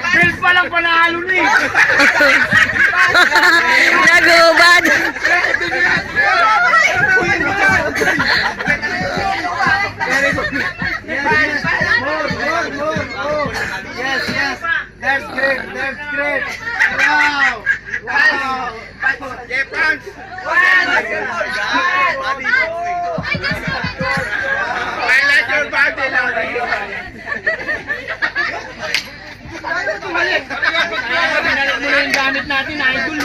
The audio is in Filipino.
Bill pa lang panalo na eh. Nagubad. Yes, yes. That's great. That's great. Wow. Wow. Yeah, Franz. I like your body now. Balik mo na yung gamit natin, idol.